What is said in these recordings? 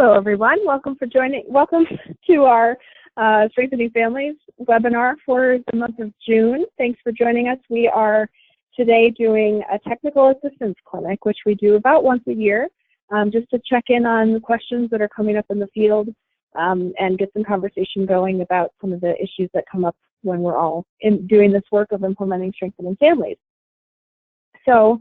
Hello, everyone. Welcome to our Strengthening Families webinar for the month of June. Thanks for joining us. We are today doing a technical assistance clinic, which we do about once a year, just to check in on the questions that are coming up in the field and get some conversation going about some of the issues that come up when we're all doing this work of implementing Strengthening Families. So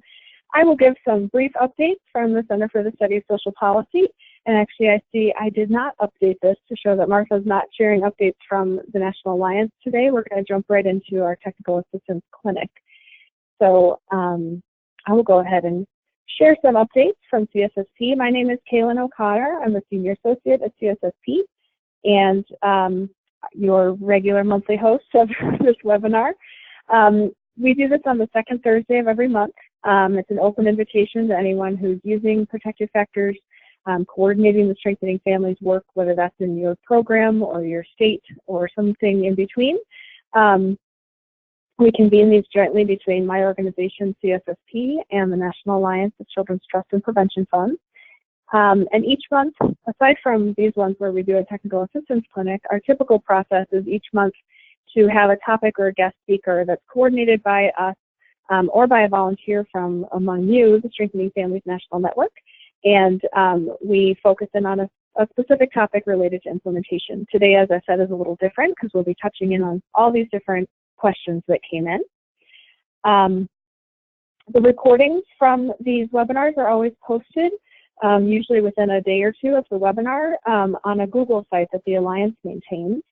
I will give some brief updates from the Center for the Study of Social Policy. And actually, I see I did not update this to show that Martha's not sharing updates from the National Alliance today. We're going to jump right into our technical assistance clinic. So I will go ahead and share some updates from CSSP. My name is Kaylin O'Connor. I'm a senior associate at CSSP and your regular monthly host of this webinar. We do this on the second Thursday of every month. It's an open invitation to anyone who's using protective factors, coordinating the Strengthening Families work, whether that's in your program or your state or something in between. We convene these jointly between my organization, CSSP, and the National Alliance of Children's Trust and Prevention Funds. And each month, aside from these ones where we do a technical assistance clinic, our typical process is each month to have a topic or a guest speaker that's coordinated by us or by a volunteer from among you, the Strengthening Families National Network. And we focus in on a specific topic related to implementation. Today, as I said, is a little different because we'll be touching in on all these different questions that came in. The recordings from these webinars are always posted, usually within a day or two of the webinar, on a Google site that the Alliance maintains.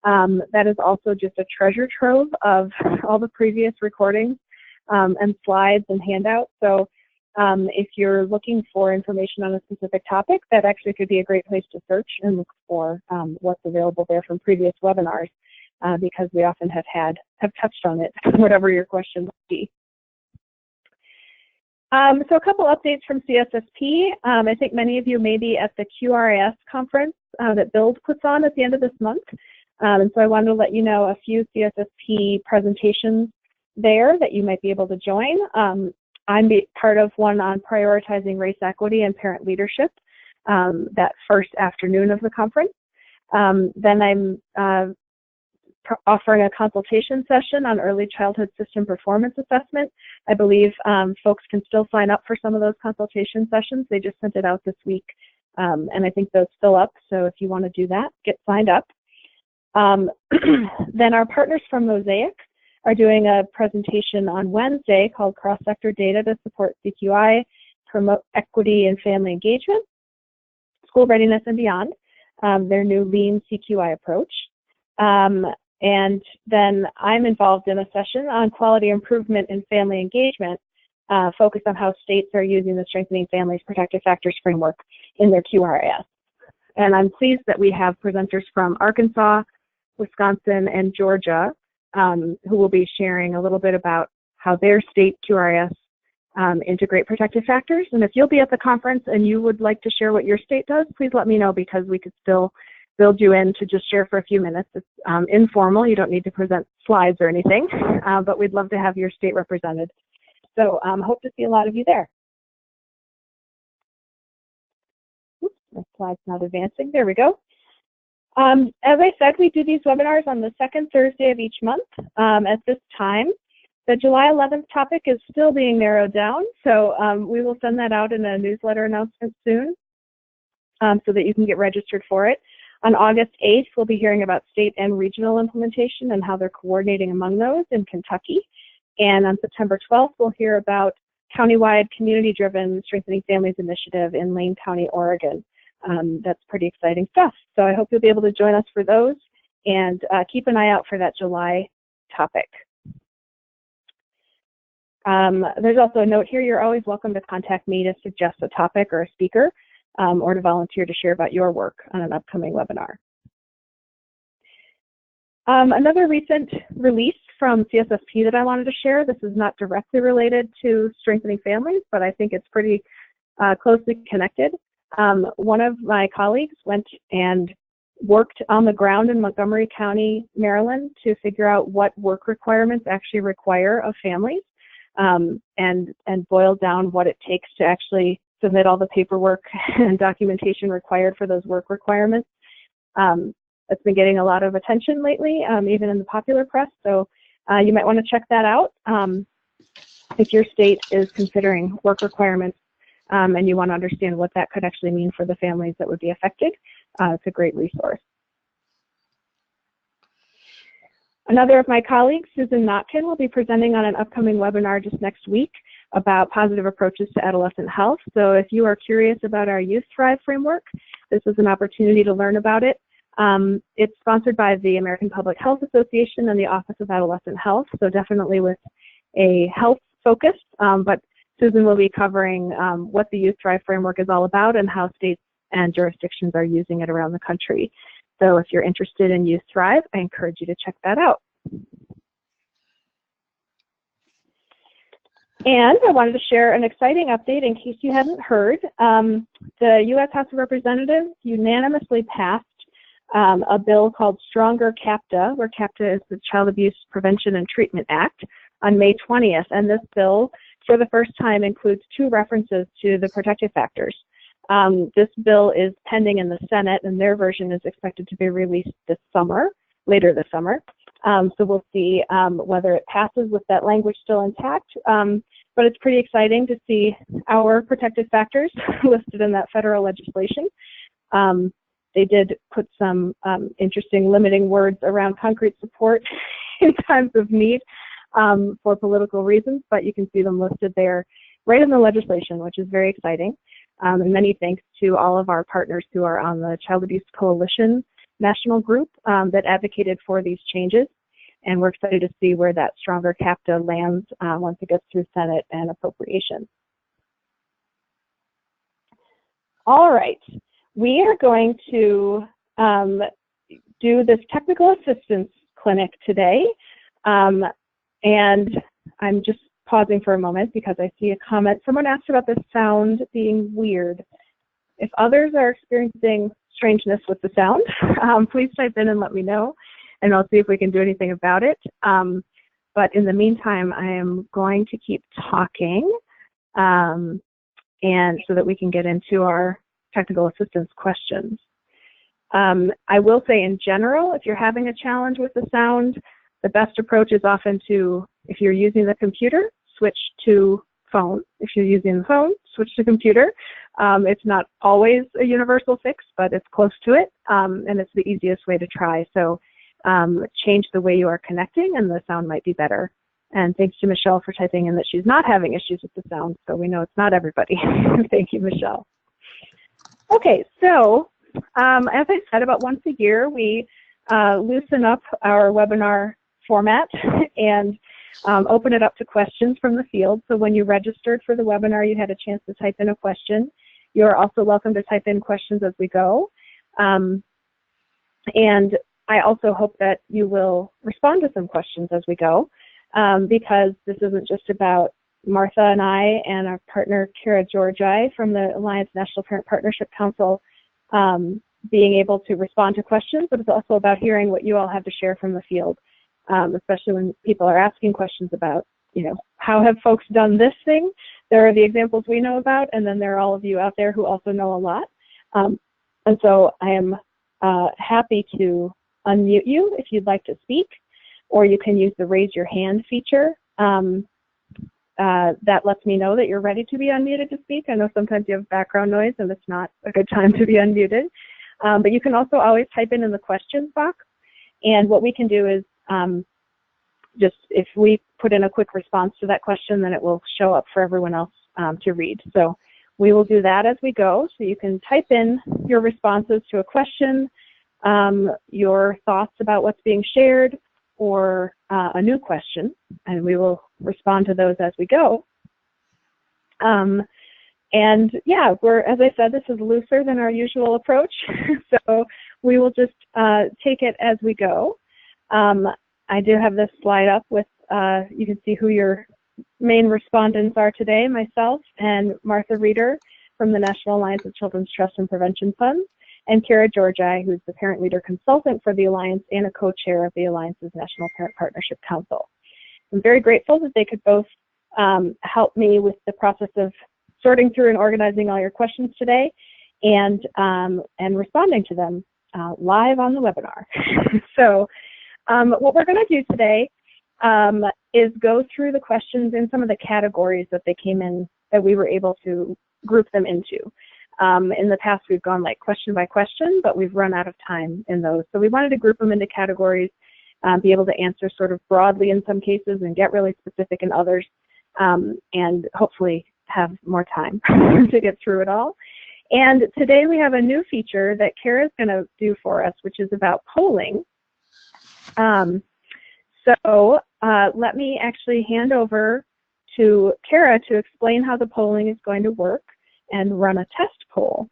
That is also just a treasure trove of all the previous recordings and slides and handouts. So if you're looking for information on a specific topic, that actually could be a great place to search and look for what's available there from previous webinars, because we often have touched on it, whatever your question might be. So a couple updates from CSSP. I think many of you may be at the QRIS conference that BUILD puts on at the end of this month. And so I wanted to let you know a few CSSP presentations there that you might be able to join. I'm part of one on prioritizing race equity and parent leadership that first afternoon of the conference. Then I'm offering a consultation session on early childhood system performance assessment. I believe folks can still sign up for some of those consultation sessions. They just sent it out this week, and I think those fill up. So if you want to do that, get signed up. Then our partners from Mosaic are doing a presentation on Wednesday called Cross-Sector Data to Support CQI, Promote Equity and Family Engagement, School Readiness and Beyond, their new Lean CQI approach. And then I'm involved in a session on quality improvement in family engagement, focused on how states are using the Strengthening Families Protective Factors framework in their QRIS. And I'm pleased that we have presenters from Arkansas, Wisconsin, and Georgia, who will be sharing a little bit about how their state QRIS integrate protective factors. And if you'll be at the conference and you would like to share what your state does, please let me know, because we could still build you in to just share for a few minutes. It's informal. You don't need to present slides or anything, but we'd love to have your state represented. So hope to see a lot of you there. Oops, my slide's not advancing. There we go. As I said, we do these webinars on the second Thursday of each month. At this time, the July 11th topic is still being narrowed down, so we will send that out in a newsletter announcement soon so that you can get registered for it. On August 8th, we'll be hearing about state and regional implementation and how they're coordinating among those in Kentucky. And on September 12th, we'll hear about countywide community-driven Strengthening Families initiative in Lane County, Oregon. That's pretty exciting stuff. So I hope you'll be able to join us for those, and keep an eye out for that July topic. There's also a note here. You're always welcome to contact me to suggest a topic or a speaker, or to volunteer to share about your work on an upcoming webinar. Another recent release from CSSP that I wanted to share, this is not directly related to Strengthening Families, but I think it's pretty closely connected. One of my colleagues went and worked on the ground in Montgomery County, Maryland, to figure out what work requirements actually require of families, and boiled down what it takes to actually submit all the paperwork and documentation required for those work requirements. It's been getting a lot of attention lately, even in the popular press, so you might want to check that out if your state is considering work requirements and you want to understand what that could actually mean for the families that would be affected. It's a great resource. Another of my colleagues, Susan Notkin, will be presenting on an upcoming webinar just next week about positive approaches to adolescent health. So if you are curious about our Youth Thrive framework, this is an opportunity to learn about it. It's sponsored by the American Public Health Association and the Office of Adolescent Health, so definitely with a health focus, but Susan will be covering what the Youth Thrive framework is all about and how states and jurisdictions are using it around the country. So if you're interested in Youth Thrive, I encourage you to check that out. And I wanted to share an exciting update in case you hadn't heard. The U.S. House of Representatives unanimously passed a bill called Stronger CAPTA, where CAPTA is the Child Abuse Prevention and Treatment Act, on May 20th. And this bill, for the first time, includes 2 references to the protective factors. This bill is pending in the Senate, and their version is expected to be released this summer, later this summer. So we'll see whether it passes with that language still intact. But it's pretty exciting to see our protective factors listed in that federal legislation. They did put some interesting limiting words around concrete support in times of need for political reasons, but you can see them listed there right in the legislation, which is very exciting. And many thanks to all of our partners who are on the Child Abuse Coalition national group that advocated for these changes. And we're excited to see where that Stronger CAPTA lands once it gets through Senate and appropriation. All right, we are going to do this technical assistance clinic today. And I'm just pausing for a moment because I see a comment. Someone asked about the sound being weird. If others are experiencing strangeness with the sound, please type in and let me know, and I'll see if we can do anything about it. But in the meantime, I am going to keep talking and so that we can get into our technical assistance questions. I will say in general, if you're having a challenge with the sound, the best approach is often to, if you're using the computer, switch to phone. If you're using the phone, switch to computer. It's not always a universal fix, but it's close to it, and it's the easiest way to try. So change the way you are connecting, and the sound might be better. And thanks to Michelle for typing in that she's not having issues with the sound, so we know it's not everybody. Thank you, Michelle. Okay, so as I said, about once a year, we loosen up our webinar format and open it up to questions from the field. So when you registered for the webinar, you had a chance to type in a question. You're also welcome to type in questions as we go. And I also hope that you will respond to some questions as we go, because this isn't just about Martha and I and our partner, Kara Georgi from the Alliance National Parent Partnership Council, being able to respond to questions, but it's also about hearing what you all have to share from the field. Especially when people are asking questions about, you know, how have folks done this thing? There are the examples we know about, and then there are all of you out there who also know a lot. And so I am happy to unmute you if you'd like to speak, or you can use the raise your hand feature. That lets me know that you're ready to be unmuted to speak. I know sometimes you have background noise and it's not a good time to be unmuted. But you can also always type in the questions box. And what we can do is just if we put in a quick response to that question, then it will show up for everyone else to read. So we will do that as we go. So you can type in your responses to a question, your thoughts about what's being shared, or a new question, and we will respond to those as we go. And yeah, as I said, this is looser than our usual approach, so we will just take it as we go. I do have this slide up with, you can see who your main respondents are today, myself and Martha Reeder from the National Alliance of Children's Trust and Prevention Funds, and Kara Georgi, who's the Parent Leader Consultant for the Alliance and a co-chair of the Alliance's National Parent Partnership Council. I'm very grateful that they could both help me with the process of sorting through and organizing all your questions today and responding to them live on the webinar. So what we're going to do today is go through the questions in some of the categories that they came in, that we were able to group them into. In the past, we've gone like question by question, but we've run out of time in those. So we wanted to group them into categories, be able to answer sort of broadly in some cases and get really specific in others, and hopefully have more time to get through it all. And today we have a new feature that Kara's going to do for us, which is about polling. So let me actually hand over to Kara to explain how the polling is going to work and run a test poll.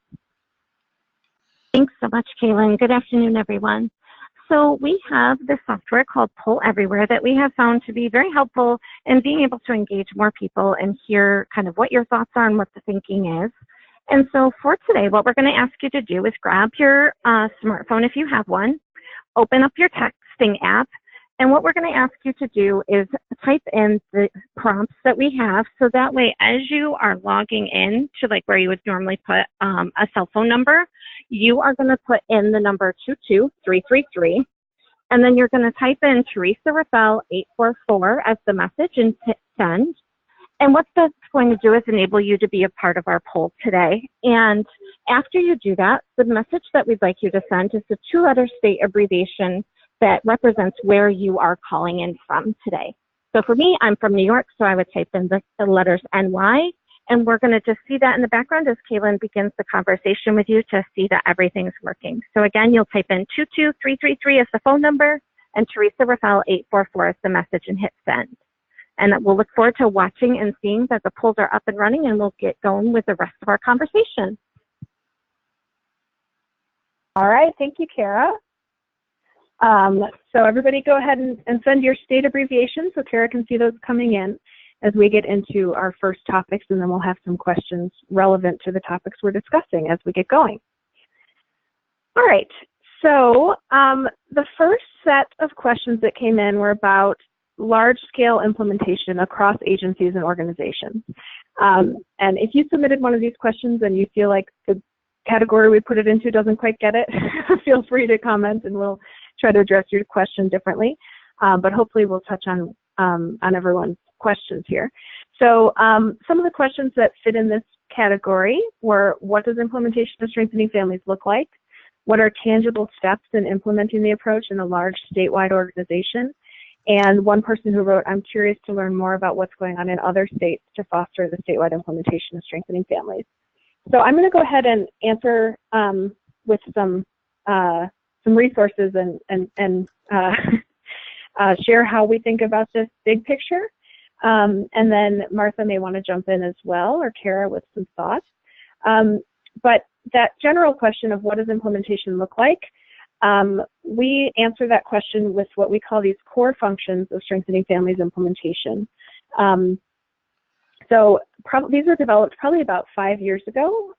Thanks so much, Kaylin. Good afternoon, everyone. So we have this software called Poll Everywhere that we have found to be very helpful in being able to engage more people and hear kind of what your thoughts are and what the thinking is. And so for today, what we're going to ask you to do is grab your smartphone if you have one, open up your texting app, and what we're going to ask you to do is type in the prompts that we have, so that way as you are logging in to like where you would normally put a cell phone number, you are going to put in the number 22333, and then you're going to type in Teresa Rafael 844 as the message and hit send. And what that's going to do is enable you to be a part of our poll today. And after you do that, the message that we'd like you to send is the 2-letter state abbreviation that represents where you are calling in from today. So for me, I'm from New York, so I would type in the letters NY, and we're going to just see that in the background as Kaylin begins the conversation with you to see that everything's working. So again, you'll type in 22333 as the phone number and Teresa Rafael 844 as the message and hit send. And we'll look forward to watching and seeing that the polls are up and running, and we'll get going with the rest of our conversation. All right, thank you, Kara. So everybody go ahead and send your state abbreviations so Kara can see those coming in as we get into our first topics, and then we'll have some questions relevant to the topics we're discussing as we get going. All right, so the first set of questions that came in were about large-scale implementation across agencies and organizations. And if you submitted one of these questions and you feel like the category we put it into doesn't quite get it, feel free to comment and we'll try to address your question differently. But hopefully we'll touch on everyone's questions here. So some of the questions that fit in this category were, what does implementation of strengthening families look like? What are tangible steps in implementing the approach in a large statewide organization? And one person who wrote, I'm curious to learn more about what's going on in other states to foster the statewide implementation of strengthening families. So I'm going to go ahead and answer with some resources and share how we think about this big picture. And then Martha may want to jump in as well, or Kara with some thoughts. But that general question of what does implementation look like, we answer that question with what we call these core functions of strengthening families implementation. So these were developed probably about 5 years ago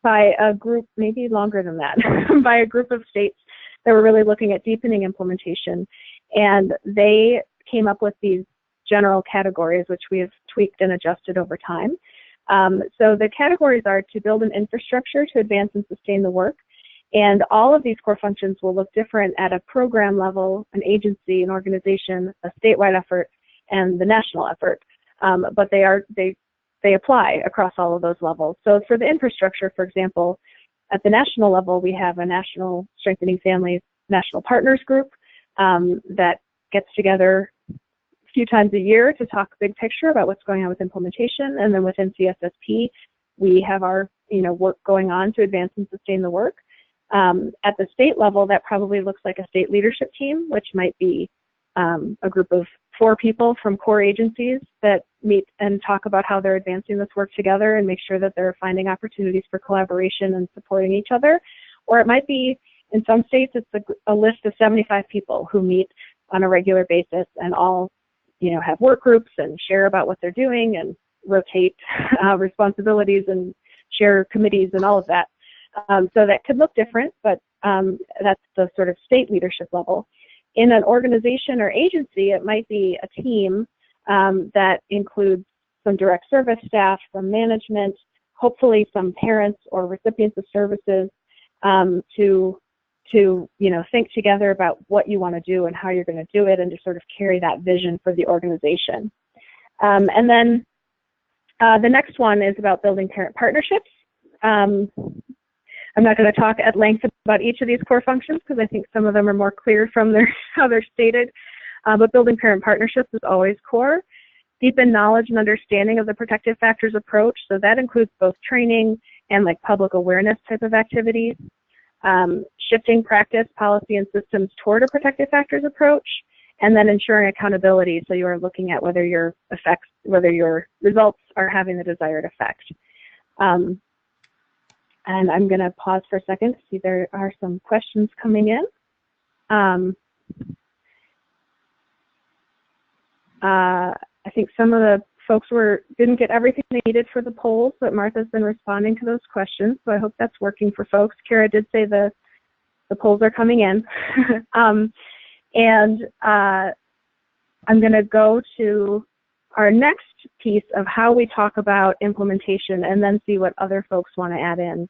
by a group, maybe longer than that, by a group of states that were really looking at deepening implementation. And they came up with these general categories, which we have tweaked and adjusted over time. So the categories are to build an infrastructure to advance and sustain the work. And all of these core functions will look different at a program level, an agency, an organization, a statewide effort, and the national effort. But they apply across all of those levels. So for the infrastructure, for example, at the national level, we have a National Strengthening Families National Partners Group that gets together a few times a year to talk big picture about what's going on with implementation. And then within CSSP, we have our work going on to advance and sustain the work. At the state level, that probably looks like a state leadership team, which might be a group of 4 people from core agencies that meet and talk about how they're advancing this work together and make sure that they're finding opportunities for collaboration and supporting each other. Or it might be, in some states, it's a list of 75 people who meet on a regular basis and all, have work groups and share about what they're doing and rotate responsibilities and share committees and all of that. So that could look different, but that's the sort of state leadership level. In an organization or agency, it might be a team that includes some direct service staff, some management, hopefully some parents or recipients of services to think together about what you want to do and how you're going to do it, and to sort of carry that vision for the organization. And then the next one is about building parent partnerships. I'm not going to talk at length about each of these core functions because I think some of them are more clear from how they're stated, but building parent partnerships is always core. Deepen knowledge and understanding of the protective factors approach, so that includes both training and like public awareness type of activities. Shifting practice, policy, and systems toward a protective factors approach, and then ensuring accountability, so you are looking at whether your results are having the desired effect. And I'm going to pause for a second to see there are some questions coming in. I think some of the folks didn't get everything they needed for the polls, but Martha's been responding to those questions, so I hope that's working for folks. Kara did say the polls are coming in. And I'm going to go to our next piece of how we talk about implementation and then see what other folks want to add in.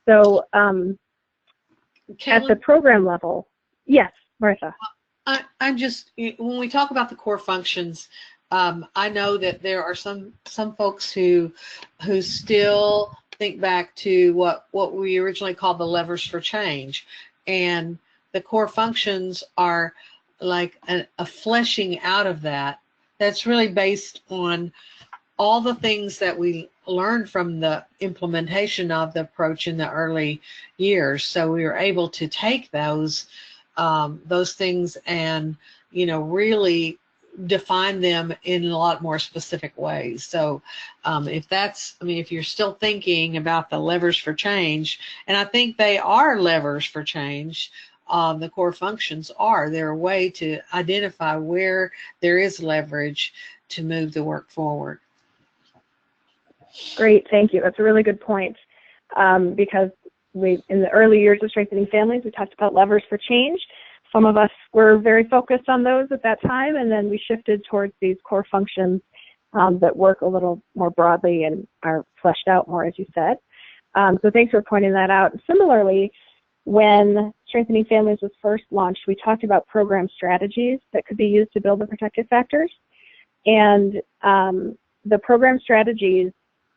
So at the program level, yes, Martha. I'm just, when we talk about the core functions, I know that there are some folks who still think back to what we originally called the levers for change, and the core functions are like a fleshing out of that. That's really based on all the things that we learned from the implementation of the approach in the early years. So we were able to take those things and really define them in a lot more specific ways. So if you're still thinking about the levers for change, and I think they are levers for change, the core functions they're a way to identify where there is leverage to move the work forward. Great, thank you. That's a really good point, because in the early years of Strengthening Families, we talked about levers for change. Some of us were very focused on those at that time, and then we shifted towards these core functions that work a little more broadly and are fleshed out more, as you said. So thanks for pointing that out. Similarly, when Strengthening Families was first launched, we talked about program strategies that could be used to build the protective factors. And the program strategies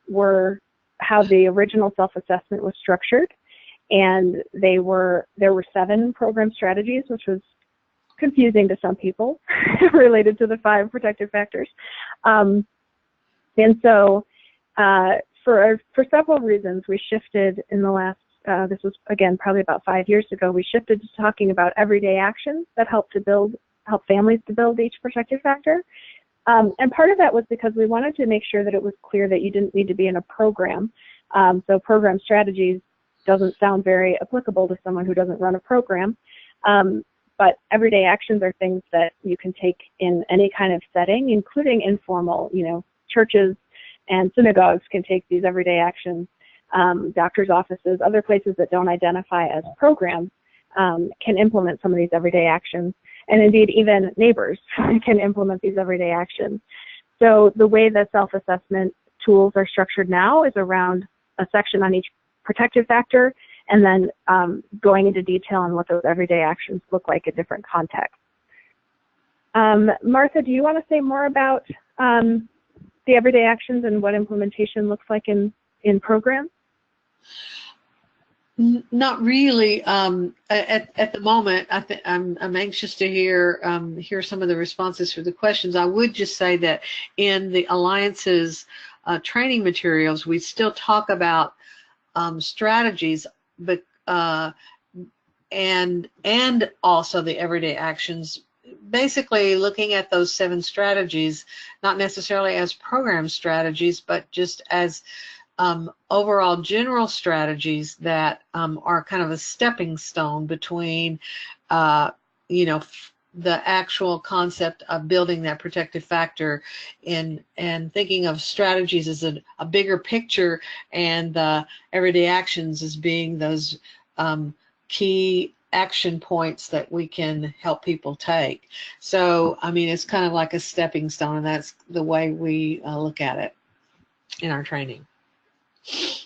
were how the original self-assessment was structured. And there were 7 program strategies, which was confusing to some people related to the 5 protective factors. And so for several reasons, we shifted in the last, this was again probably about 5 years ago, we shifted to talking about everyday actions that help families to build each protective factor. And part of that was because we wanted to make sure that it was clear that you didn't need to be in a program. So program strategies doesn't sound very applicable to someone who doesn't run a program. But everyday actions are things that you can take in any kind of setting, including informal, churches and synagogues can take these everyday actions. Doctors' offices, other places that don't identify as programs can implement some of these everyday actions. And indeed, even neighbors can implement these everyday actions. So the way the self-assessment tools are structured now is around a section on each protective factor, and then going into detail on what those everyday actions look like in different contexts. Martha, do you want to say more about the everyday actions and what implementation looks like in programs? Not really. At the moment, I'm anxious to hear some of the responses for the questions. I would just say that in the Alliance's training materials, we still talk about strategies, but and also the everyday actions. Basically, looking at those 7 strategies, not necessarily as program strategies, but just as overall general strategies that are kind of a stepping stone between, the actual concept of building that protective factor and thinking of strategies as a bigger picture, and the everyday actions as being those key action points that we can help people take. So, it's kind of like a stepping stone, and that's the way we look at it. in our training.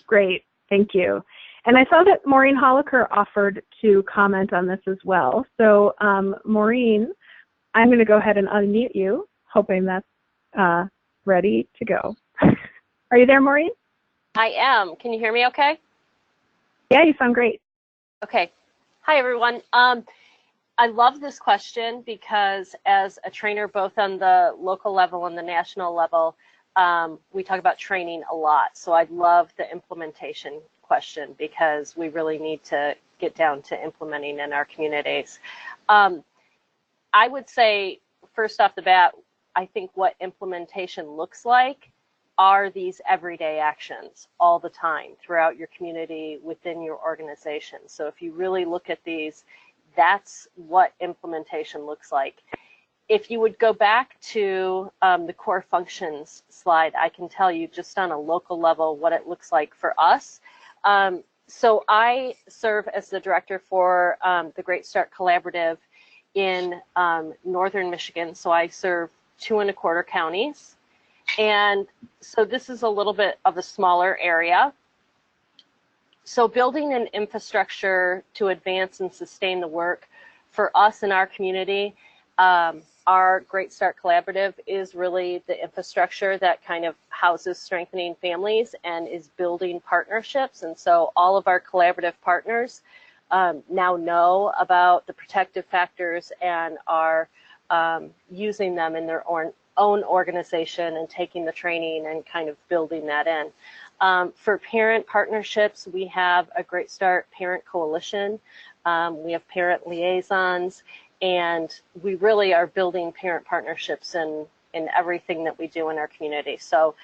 Great, thank you. And I saw that Maureen Holliker offered to comment on this as well. So Maureen, I'm going to go ahead and unmute you, hoping that's ready to go. Are you there, Maureen? I am. Can you hear me okay? Yeah, you sound great. Okay. Hi, everyone. I love this question because as a trainer, both on the local level and the national level, we talk about training a lot. So I love the implementation question because we really need to get down to implementing in our communities. I would say, first off the bat, I think what implementation looks like are these everyday actions all the time throughout your community, within your organization. So if you really look at these, that's what implementation looks like. If you would go back to the core functions slide, I can tell you just on a local level what it looks like for us. So I serve as the director for the Great Start Collaborative in northern Michigan. So I serve 2¼ counties. And so this is a little bit of a smaller area. So building an infrastructure to advance and sustain the work for us in our community, our Great Start Collaborative is really the infrastructure that kind of houses strengthening families and is building partnerships. And so all of our collaborative partners now know about the protective factors and are using them in their own organization and taking the training and kind of building that in. For parent partnerships, we have a Great Start Parent Coalition. We have parent liaisons, and we really are building parent partnerships in everything that we do in our community. So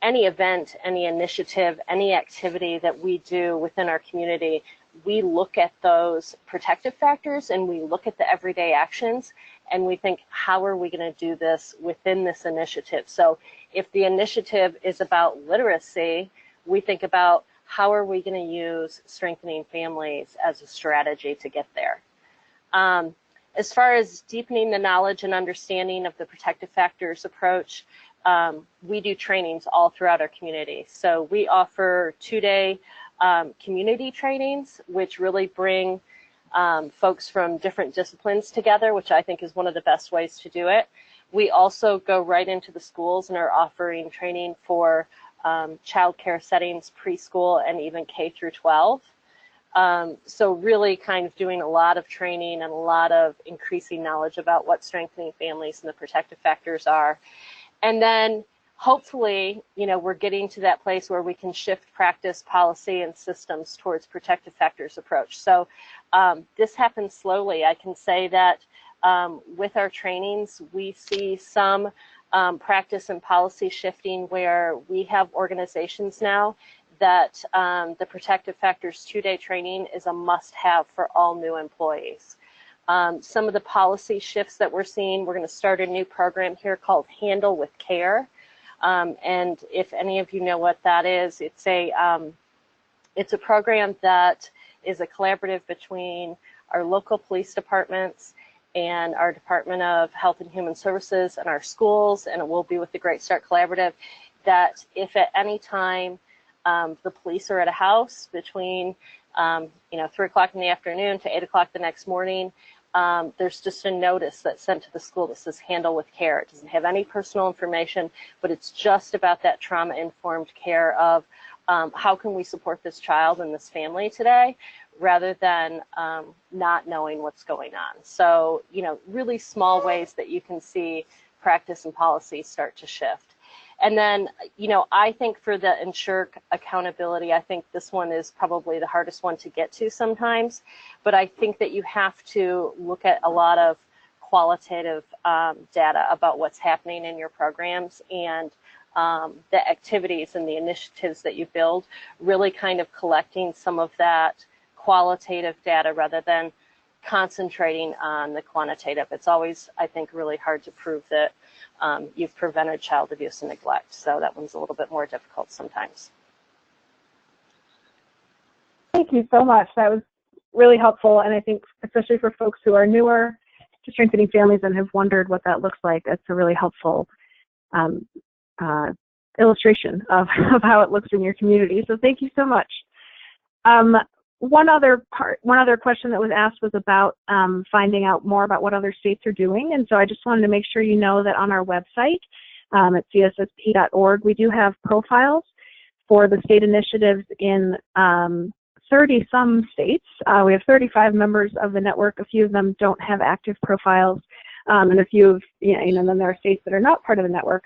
any event, any initiative, any activity that we do within our community, we look at those protective factors and we look at the everyday actions and we think, how are we going to do this within this initiative? So if the initiative is about literacy, we think about how are we going to use strengthening families as a strategy to get there. As far as deepening the knowledge and understanding of the protective factors approach, we do trainings all throughout our community. So we offer 2-day community trainings, which really bring folks from different disciplines together, which I think is one of the best ways to do it. We also go right into the schools and are offering training for child care settings, preschool, and even K through 12. So really kind of doing a lot of training and a lot of increasing knowledge about what strengthening families and the protective factors are. And then hopefully, you know, we're getting to that place where we can shift practice, policy, and systems towards protective factors approach. So this happens slowly. I can say that with our trainings, we see some practice and policy shifting where we have organizations now that the protective factors 2-day training is a must-have for all new employees. Some of the policy shifts that we're seeing, we're going to start a new program here called Handle with Care. And if any of you know what that is, it's a program that is a collaborative between our local police departments and our Department of Health and Human Services and our schools, and it will be with the Great Start Collaborative, that if at any time the police are at a house between 3 o'clock in the afternoon to 8 o'clock the next morning, there's just a notice that's sent to the school that says Handle with Care. It doesn't have any personal information, but it's just about that trauma-informed care of how can we support this child and this family today, rather than not knowing what's going on. So, you know, really small ways that you can see practice and policy start to shift. And then, you know, I think for the ensure accountability, I think this one is probably the hardest one to get to sometimes, but I think that you have to look at a lot of qualitative data about what's happening in your programs and the activities and the initiatives that you build, really kind of collecting some of that qualitative data rather than concentrating on the quantitative. It's always, I think, really hard to prove that you've prevented child abuse and neglect. So that one's a little bit more difficult sometimes. Thank you so much. That was really helpful. And I think especially for folks who are newer to strengthening families and have wondered what that looks like, that's a really helpful illustration of how it looks in your community. So thank you so much. One other question that was asked was about finding out more about what other states are doing. And so I just wanted to make sure you know that on our website at CSSP.org, we do have profiles for the state initiatives in 30-some states. We have 35 members of the network. A few of them don't have active profiles, and a few of, then there are states that are not part of the network.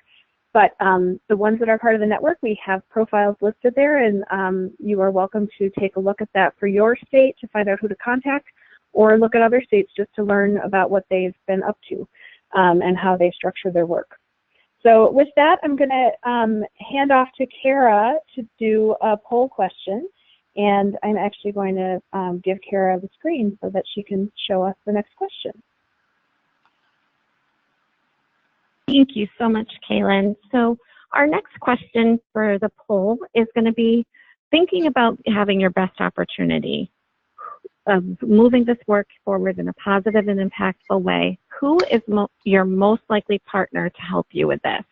But the ones that are part of the network, we have profiles listed there, and you are welcome to take a look at that for your state to find out who to contact, or look at other states just to learn about what they've been up to and how they structure their work. So with that, I'm going to hand off to Kara to do a poll question, and I'm actually going to give Kara the screen so that she can show us the next question. Thank you so much, Kaylin. So our next question for the poll is going to be thinking about having your best opportunity of moving this work forward in a positive and impactful way. Who is your most likely partner to help you with this?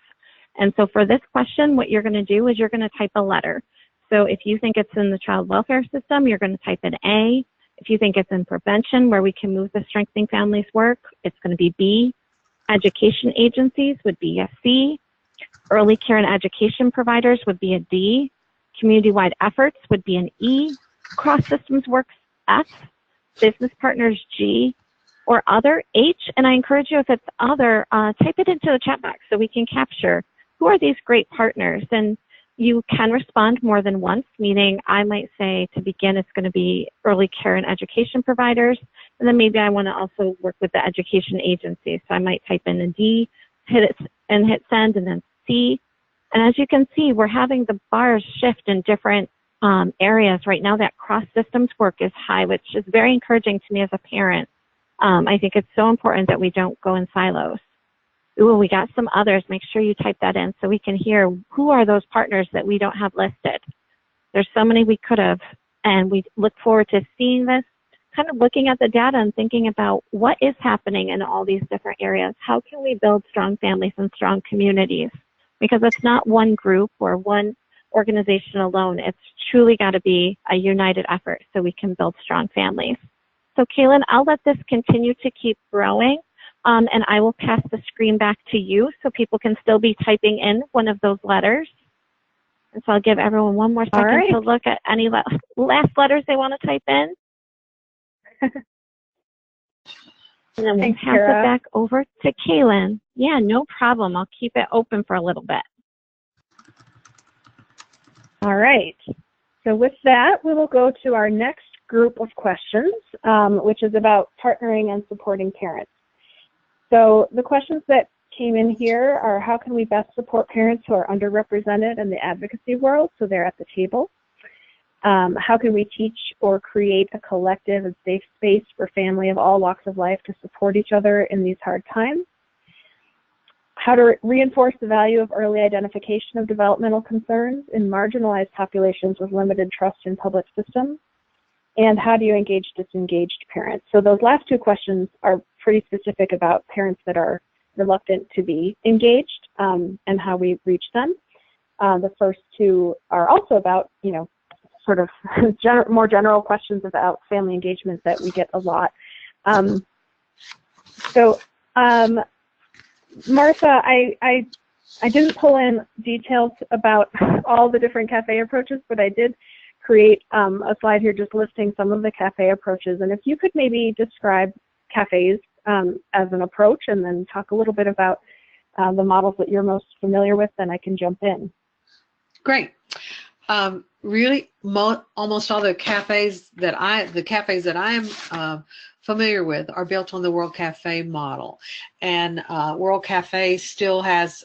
And so for this question, what you're going to do is you're going to type a letter. So if you think it's in the child welfare system, you're going to type an A. If you think it's in prevention, where we can move the Strengthening Families work, it's going to be B. Education agencies would be a C. Early care and education providers would be a D. Community-wide efforts would be an E. Cross systems works F. Business partners G. Or other H. And I encourage you, if it's other, type it into the chat box so we can capture who are these great partners. And you can respond more than once, meaning I might say to begin it's going to be early care and education providers, and then maybe I want to also work with the education agency. So I might type in a D, hit send, and then C. And as you can see, we're having the bars shift in different areas. Right now that cross systems work is high, which is very encouraging to me as a parent. I think it's so important that we don't go in silos. Ooh, we got some others. Make sure you type that in so we can hear who are those partners that we don't have listed. There's so many we could have, and we look forward to seeing this, kind of looking at the data and thinking about what is happening in all these different areas. How can we build strong families and strong communities? Because it's not one group or one organization alone. It's truly got to be a united effort so we can build strong families. So Kaylin, I'll let this continue to keep growing. And I will pass the screen back to you so people can still be typing in one of those letters. And so I'll give everyone one more second to look at any last letters they want to type in. And then we'll pass it back over to Kaylin. Yeah, no problem. I'll keep it open for a little bit. All right. So with that, we will go to our next group of questions, which is about partnering and supporting parents. So the questions that came in here are, how can we best support parents who are underrepresented in the advocacy world, so they're at the table? How can we teach or create a collective and safe space for family of all walks of life to support each other in these hard times? How to reinforce the value of early identification of developmental concerns in marginalized populations with limited trust in public systems? And how do you engage disengaged parents? So those last two questions are pretty specific about parents that are reluctant to be engaged and how we reach them. The first two are also about, sort of more general questions about family engagement that we get a lot. Martha, I didn't pull in details about all the different CAFE approaches, but I did create a slide here just listing some of the CAFE approaches. And if you could maybe describe CAFEs as an approach and then talk a little bit about the models that you're most familiar with, then I can jump in. Great. Really, almost all the CAFEs that I am familiar with are built on the World CAFE model, and World CAFE still has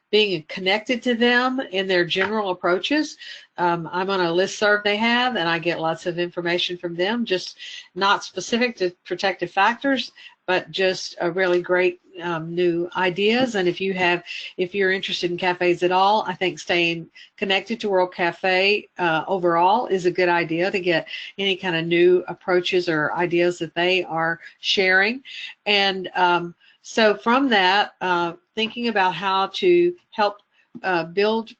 being connected to them in their general approaches. I'm on a listserv they have, and I get lots of information from them, just not specific to protective factors, but just a really great new ideas. And if you're interested in CAFEs at all, I think staying connected to World CAFE overall is a good idea to get any kind of new approaches or ideas that they are sharing. And so from that, thinking about how to help build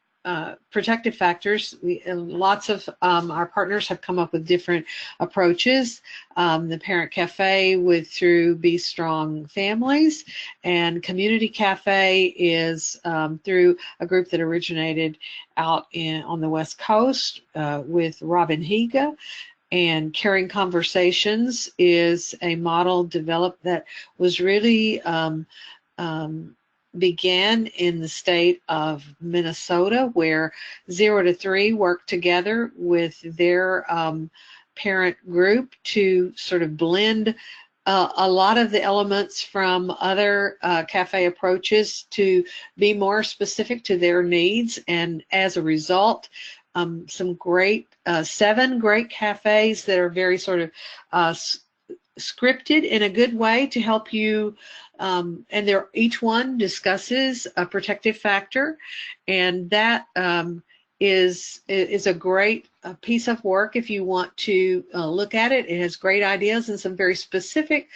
protective factors. Lots of our partners have come up with different approaches. The Parent Cafe through Be Strong Families, and Community Cafe is through a group that originated out on the West Coast with Robin Higa. And Caring Conversations is a model developed that was really began in the state of Minnesota, where 0 to 3 worked together with their parent group to sort of blend a lot of the elements from other cafe approaches to be more specific to their needs. And as a result, some great 7 great cafes that are very sort of scripted in a good way to help you, and each one discusses a protective factor, and that is a great piece of work if you want to look at it. It has great ideas and some very specific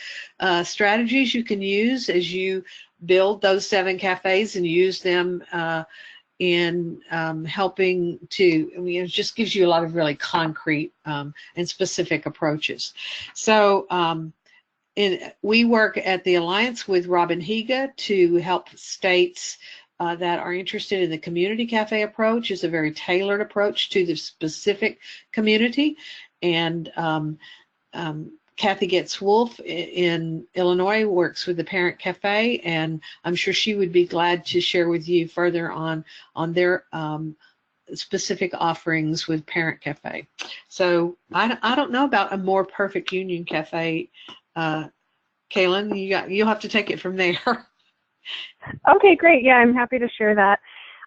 strategies you can use as you build those 7 cafes and use them in helping to, it just gives you a lot of really concrete and specific approaches. So we work at the Alliance with Robin Higa to help states that are interested in the community cafe approach. It's a very tailored approach to the specific community. And Kathy Getz-Wolf in Illinois works with the Parent Cafe, and I'm sure she would be glad to share with you further on their specific offerings with Parent Cafe. So I don't know about a more perfect union cafe. Kaylin, you'll have to take it from there. Okay, great. Yeah, I'm happy to share that.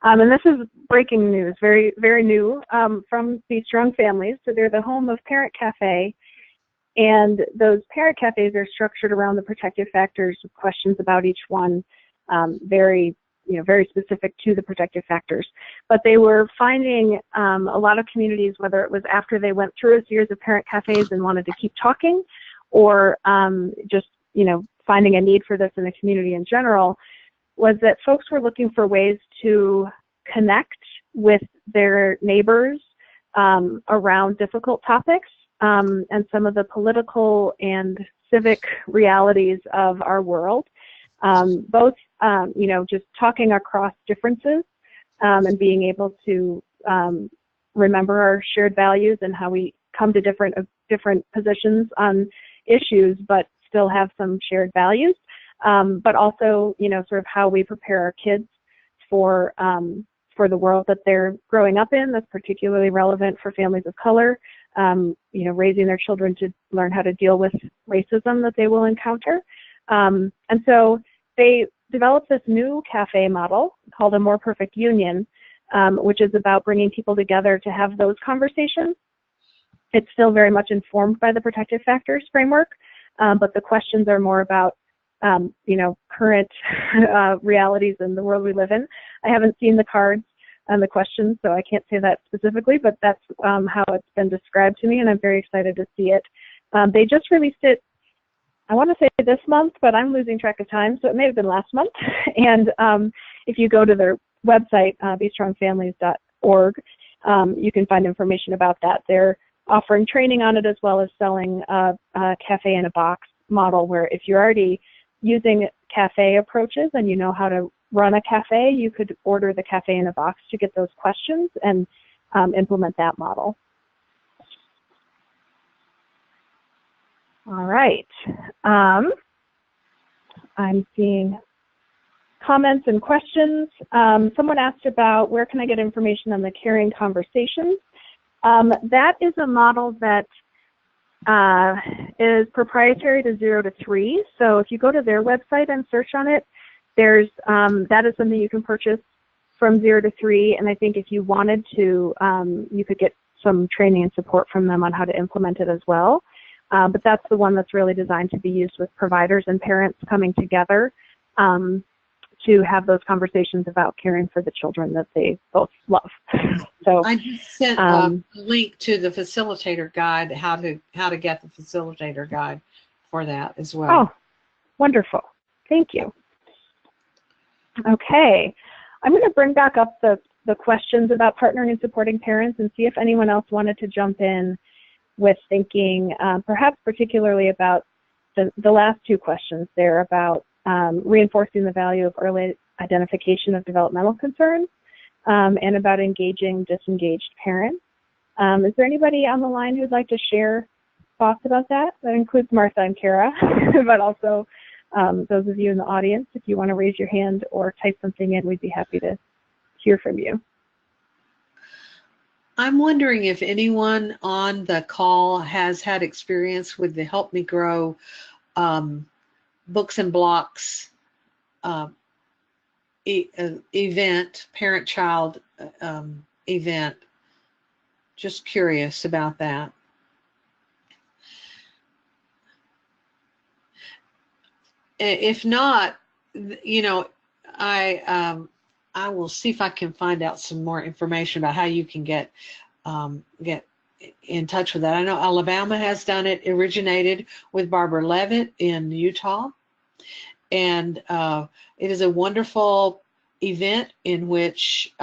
And this is breaking news, very, very new from Be Strong Families. So they're the home of Parent Cafe. And those parent cafes are structured around the protective factors with questions about each one, very specific to the protective factors. But they were finding a lot of communities, whether it was after they went through a series of parent cafes and wanted to keep talking, or just finding a need for this in the community in general, was that folks were looking for ways to connect with their neighbors around difficult topics. And some of the political and civic realities of our world, both, just talking across differences and being able to remember our shared values and how we come to different positions on issues, but still have some shared values, but also, sort of how we prepare our kids for the world that they're growing up in. That's particularly relevant for families of color. Raising their children to learn how to deal with racism that they will encounter. And so they developed this new cafe model called A More Perfect Union, which is about bringing people together to have those conversations. It's still very much informed by the protective factors framework, but the questions are more about, current realities in the world we live in. I haven't seen the cards and the questions, so I can't say that specifically, but that's how it's been described to me, and I'm very excited to see it. They just released it, I want to say this month, but I'm losing track of time, so it may have been last month. And if you go to their website, bestrongfamilies.org, you can find information about that. They're offering training on it, as well as selling a cafe in a box model, where if you're already using cafe approaches and you know how to run a cafe, you could order the cafe in a box to get those questions and implement that model. All right. I'm seeing comments and questions. Someone asked about where can I get information on the Caring Conversations. That is a model that is proprietary to 0 to 3. So if you go to their website and search on it, there's that is something you can purchase from 0 to 3. And I think if you wanted to, you could get some training and support from them on how to implement it as well. But that's the one that's really designed to be used with providers and parents coming together to have those conversations about caring for the children that they both love. So I just sent a link to the facilitator guide, how to get the facilitator guide for that as well. Oh, wonderful. Thank you. Okay. I'm going to bring back up the the questions about partnering and supporting parents and see if anyone else wanted to jump in with thinking perhaps particularly about the last two questions there about reinforcing the value of early identification of developmental concerns and about engaging disengaged parents. Is there anybody on the line who'd like to share thoughts about that? That includes Martha and Kara, but also those of you in the audience, if you want to raise your hand or type something in, we'd be happy to hear from you. I'm wondering if anyone on the call has had experience with the Help Me Grow Books and Blocks event, parent-child event. Just curious about that. If not, you know, I will see if I can find out some more information about how you can get in touch with that. I know Alabama has done it, originated with Barbara Levitt in Utah. And it is a wonderful event in which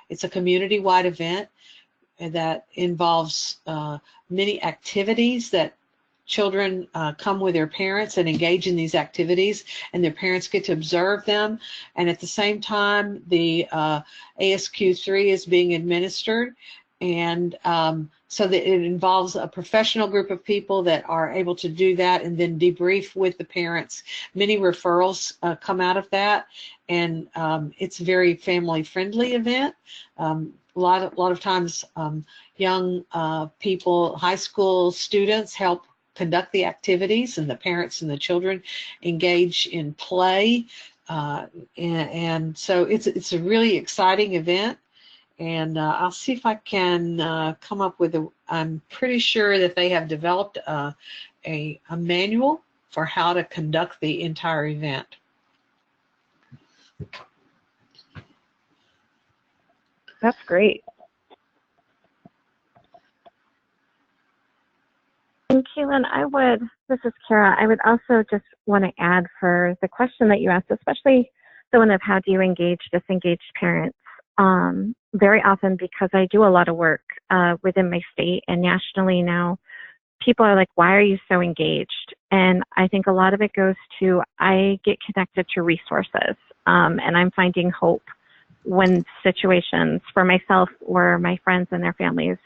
it's a community-wide event that involves many activities that children come with their parents and engage in these activities, and their parents get to observe them. And at the same time, the ASQ3 is being administered. And so that it involves a professional group of people that are able to do that and then debrief with the parents. Many referrals come out of that, and it's a very family-friendly event. A lot of times young people, high school students help conduct the activities, and the parents and the children engage in play. And so it's a really exciting event. And I'll see if I can come up with I'm pretty sure that they have developed a manual for how to conduct the entire event. That's great. And Kaylin, this is Kara, I would also just want to add for the question that you asked, especially the one of how do you engage disengaged parents. Very often, because I do a lot of work within my state and nationally now, people are like, why are you so engaged? And I think a lot of it goes to, I get connected to resources, and I'm finding hope when situations for myself or my friends and their families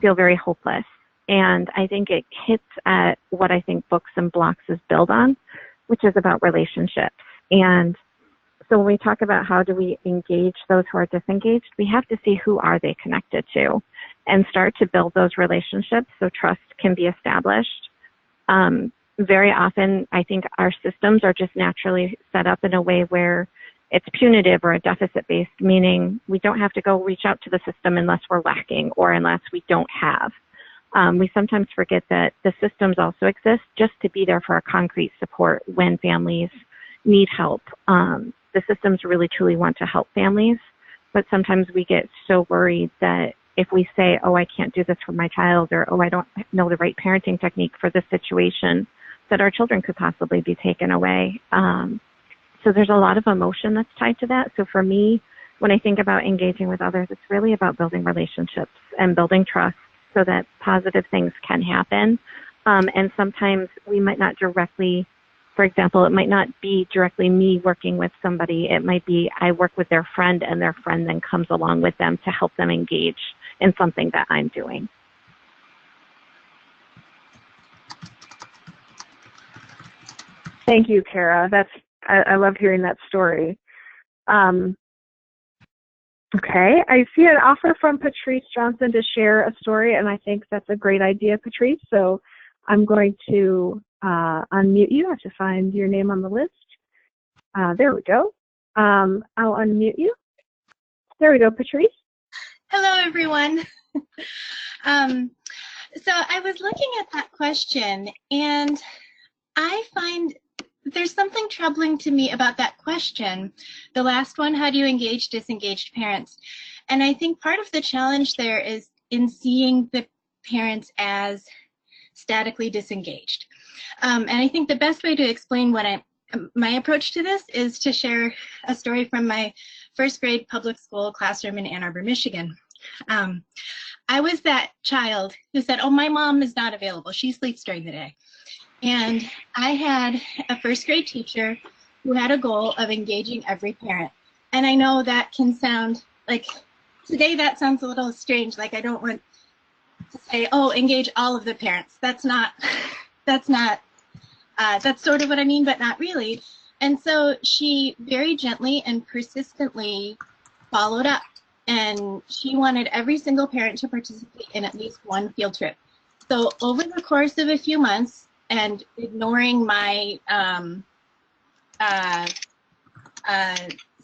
feel very hopeless. And I think it hits at what I think Books and Blocks is built on, which is about relationships. And so when we talk about how do we engage those who are disengaged, we have to see who are they connected to and start to build those relationships so trust can be established. Very often, I think our systems are just naturally set up in a way where it's punitive or a deficit-based, meaning we don't have to go reach out to the system unless we're lacking or unless we don't have. We sometimes forget that the systems also exist just to be there for a concrete support when families need help. The systems really truly want to help families, but sometimes we get so worried that if we say, oh, I can't do this for my child, or oh, I don't know the right parenting technique for this situation, that our children could possibly be taken away. So there's a lot of emotion that's tied to that. So for me, when I think about engaging with others, it's really about building relationships and building trust so that positive things can happen. And sometimes we might not directly, for example, it might not be directly me working with somebody. It might be I work with their friend and their friend then comes along with them to help them engage in something that I'm doing. Thank you, Kara. I love hearing that story. Okay, I see an offer from Patrice Johnson to share a story, and I think that's a great idea, Patrice. So I'm going to unmute you. I have to find your name on the list. There we go. I'll unmute you. There we go, Patrice. Hello, everyone. So I was looking at that question, and I find there's something troubling to me about that question. The last one, how do you engage disengaged parents? And I think part of the challenge there is in seeing the parents as statically disengaged. And I think the best way to explain what my approach to this is to share a story from my first grade public school classroom in Ann Arbor, Michigan. I was that child who said, oh, my mom is not available. She sleeps during the day. And I had a first grade teacher who had a goal of engaging every parent. And I know that can sound like, today that sounds a little strange, like I don't want to say, oh, engage all of the parents. That's sort of what I mean, but not really. And so she very gently and persistently followed up. And she wanted every single parent to participate in at least one field trip. So over the course of a few months, and ignoring my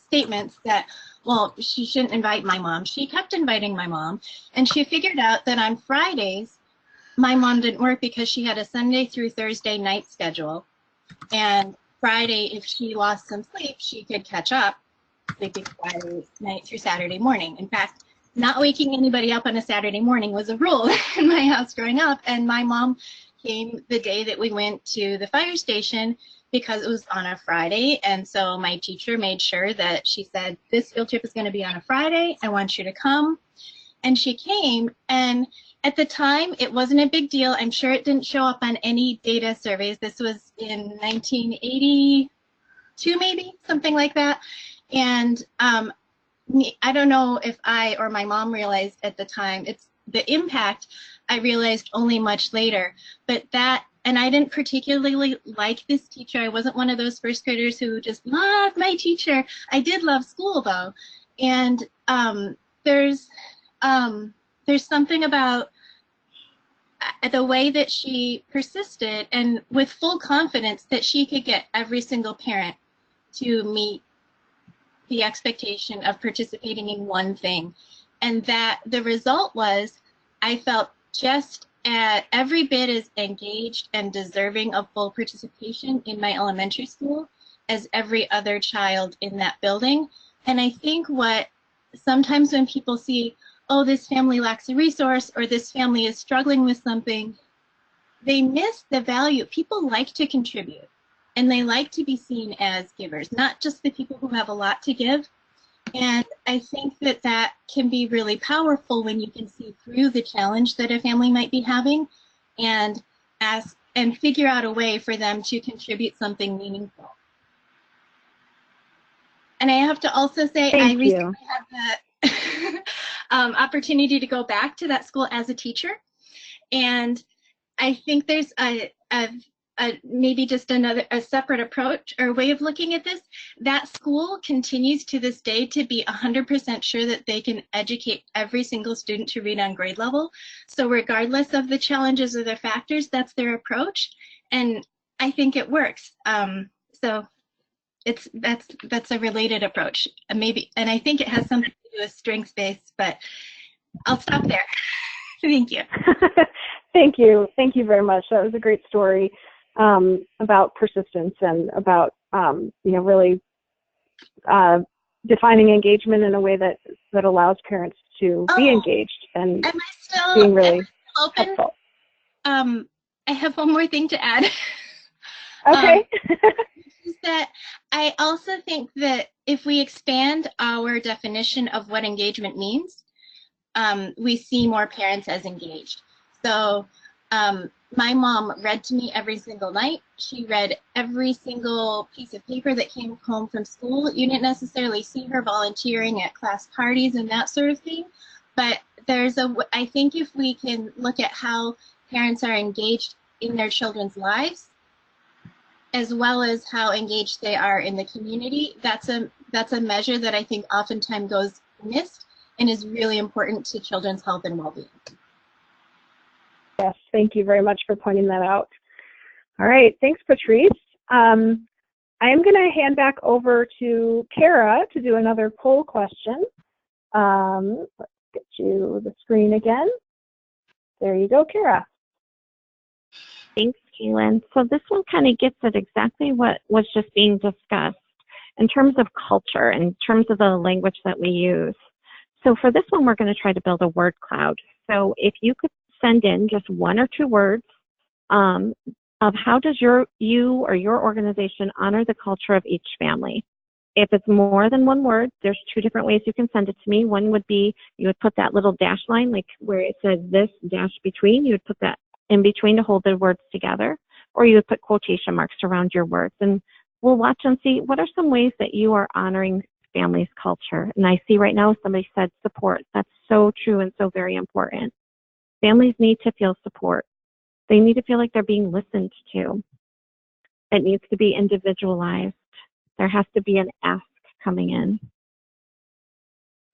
statements that, well, she shouldn't invite my mom, she kept inviting my mom. And she figured out that on Fridays, my mom didn't work because she had a Sunday through Thursday night schedule. And Friday, if she lost some sleep, she could catch up sleeping Friday night through Saturday morning. In fact, not waking anybody up on a Saturday morning was a rule in my house growing up. And my mom came the day that we went to the fire station because it was on a Friday. And so my teacher made sure that she said, this field trip is going to be on a Friday. I want you to come. And she came. And at the time, it wasn't a big deal. I'm sure it didn't show up on any data surveys. This was in 1982, maybe, something like that. And I don't know if I or my mom realized at the time, it's the impact I realized only much later. But that, and I didn't particularly like this teacher. I wasn't one of those first graders who just loved my teacher. I did love school though. And there's something about the way that she persisted and with full confidence that she could get every single parent to meet the expectation of participating in one thing. And that the result was I felt just every bit as engaged and deserving of full participation in my elementary school as every other child in that building. And I think what sometimes when people see, oh, this family lacks a resource or this family is struggling with something, they miss the value. People like to contribute and they like to be seen as givers, not just the people who have a lot to give. And I think that that can be really powerful when you can see through the challenge that a family might be having and ask and figure out a way for them to contribute something meaningful. And I have to also say, I recently had the opportunity to go back to that school as a teacher. And I think there's maybe just a separate approach or way of looking at this. That school continues to this day to be 100% sure that they can educate every single student to read on grade level. So regardless of the challenges or the factors, that's their approach. And I think it works. So that's a related approach. And I think it has something to do with strengths-based, but I'll stop there. Thank you. Thank you. Thank you very much. That was a great story about persistence and about, really defining engagement in a way that allows parents to be engaged and being really helpful. I have one more thing to add. Okay. Is that I also think that if we expand our definition of what engagement means, we see more parents as engaged. So my mom read to me every single night. She read every single piece of paper that came home from school. You didn't necessarily see her volunteering at class parties and that sort of thing. But I think if we can look at how parents are engaged in their children's lives, as well as how engaged they are in the community, that's a measure that I think oftentimes goes missed and is really important to children's health and well-being. Yes, thank you very much for pointing that out. All right, thanks, Patrice. I am going to hand back over to Kara to do another poll question. Let's get you the screen again. There you go, Kara. Thanks, Kaylin. So this one kind of gets at exactly what was just being discussed in terms of culture, in terms of the language that we use. So for this one, we're going to try to build a word cloud. So if you could send in just one or two words of how does you or your organization honor the culture of each family. If it's more than one word, there's two different ways you can send it to me. One would be you would put that little dash line, like where it says this dash between, you would put that in between to hold the words together, or you would put quotation marks around your words. And we'll watch and see what are some ways that you are honoring family's culture. And I see right now somebody said support. That's so true and so very important. Families need to feel support. They need to feel like they're being listened to. It needs to be individualized. There has to be an ask coming in.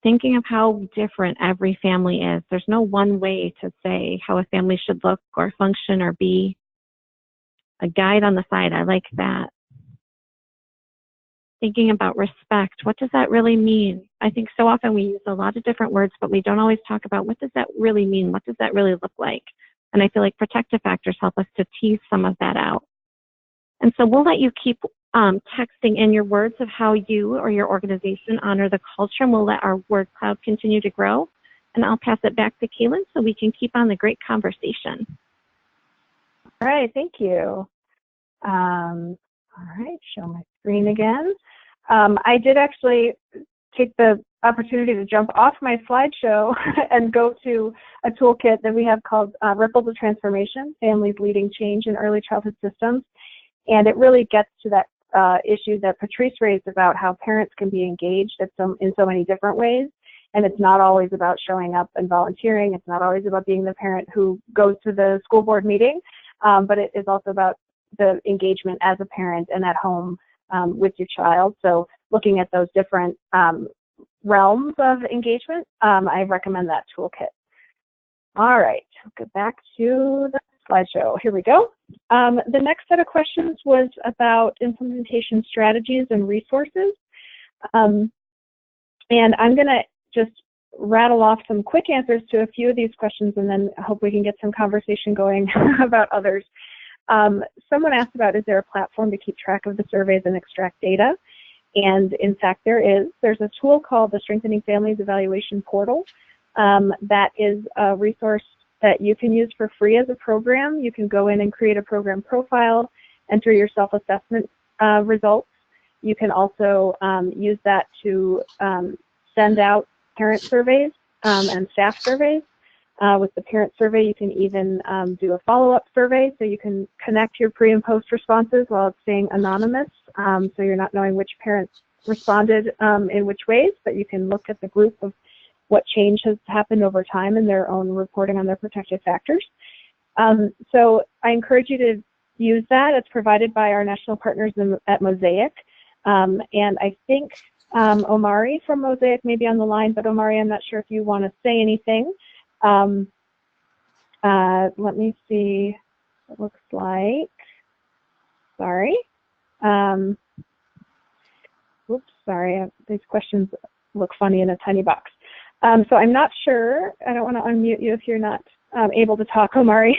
Thinking of how different every family is. There's no one way to say how a family should look or function or be. A guide on the side, I like that. Thinking about respect. What does that really mean? I think so often we use a lot of different words, but we don't always talk about what does that really mean? What does that really look like? And I feel like protective factors help us to tease some of that out. And so we'll let you keep texting in your words of how you or your organization honor the culture, and we'll let our word cloud continue to grow. And I'll pass it back to Kaylin so we can keep on the great conversation. All right, thank you. All right, show my screen again. I did actually take the opportunity to jump off my slideshow and go to a toolkit that we have called Ripples of Transformation, Families Leading Change in Early Childhood Systems. And it really gets to that issue that Patrice raised about how parents can be engaged in so many different ways. And it's not always about showing up and volunteering. It's not always about being the parent who goes to the school board meeting, but it is also about the engagement as a parent and at home with your child. So looking at those different realms of engagement, I recommend that toolkit. All right, go back to the slideshow. Here we go. The next set of questions was about implementation strategies and resources. And I'm going to just rattle off some quick answers to a few of these questions, and then I hope we can get some conversation going about others. Someone asked about, is there a platform to keep track of the surveys and extract data? And in fact, there is. There's a tool called the Strengthening Families Evaluation Portal that is a resource that you can use for free as a program. You can go in and create a program profile, enter your self-assessment results. You can also use that to send out parent surveys and staff surveys. With the parent survey, you can even do a follow-up survey, so you can connect your pre and post responses while it's staying anonymous, so you're not knowing which parents responded in which ways, but you can look at the group of what change has happened over time in their own reporting on their protective factors. So I encourage you to use that. It's provided by our national partners at Mosaic. And I think Omari from Mosaic may be on the line, but Omari, I'm not sure if you want to say anything. Let me see. It looks like, sorry. Oops, sorry. These questions look funny in a tiny box. So I'm not sure. I don't want to unmute you if you're not able to talk, Omari.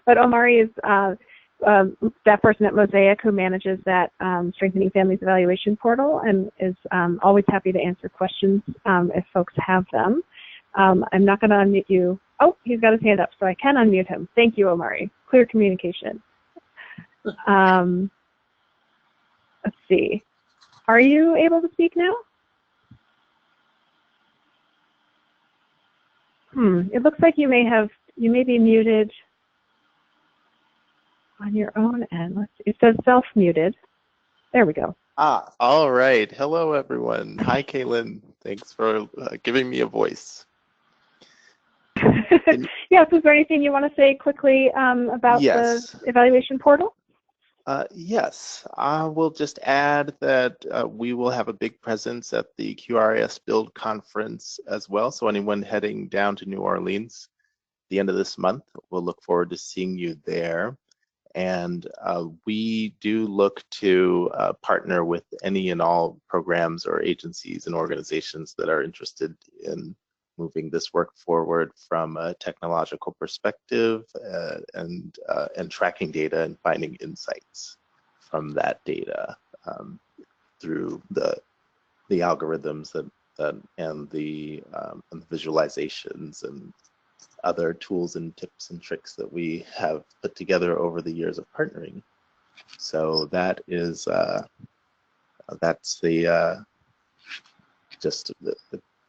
But Omari is that person at Mosaic who manages that Strengthening Families Evaluation Portal and is always happy to answer questions if folks have them. I'm not going to unmute you. Oh, he's got his hand up, so I can unmute him. Thank you, Omari. Clear communication. Let's see. Are you able to speak now? It looks like you may be muted on your own end. Let's see. It says self-muted. There we go. All right. Hello, everyone. Hi, Kaylin. Thanks for giving me a voice. Yes, is there anything you want to say quickly about the evaluation portal? Yes, I will just add that we will have a big presence at the QRIS Build Conference as well. So anyone heading down to New Orleans at the end of this month, we'll look forward to seeing you there. And we do look to partner with any and all programs or agencies and organizations that are interested in moving this work forward from a technological perspective and tracking data and finding insights from that data through the algorithms and the visualizations and other tools and tips and tricks that we have put together over the years of partnering. So that is that's the just